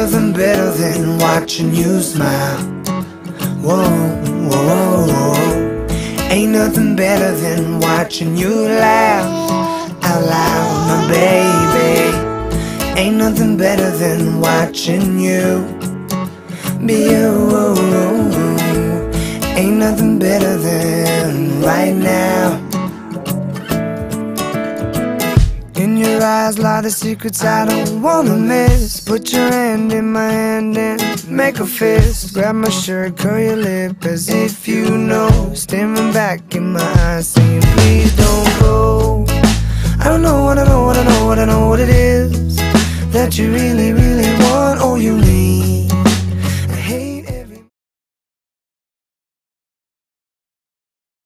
nothing better than watching you smile. Whoa, whoa, whoa. Ain't nothing better than watching you laugh out loud, my baby. Ain't nothing better than watching you be you. Ain't nothing better than right now. In your eyes lie the secrets I don't wanna miss. Put your hand in my hand and make a fist. Grab my shirt, curl your lip as if you know. Staring back in my eyes saying please don't go. I don't know what I know, what I know, what I know what it is that you really, really want. Oh, you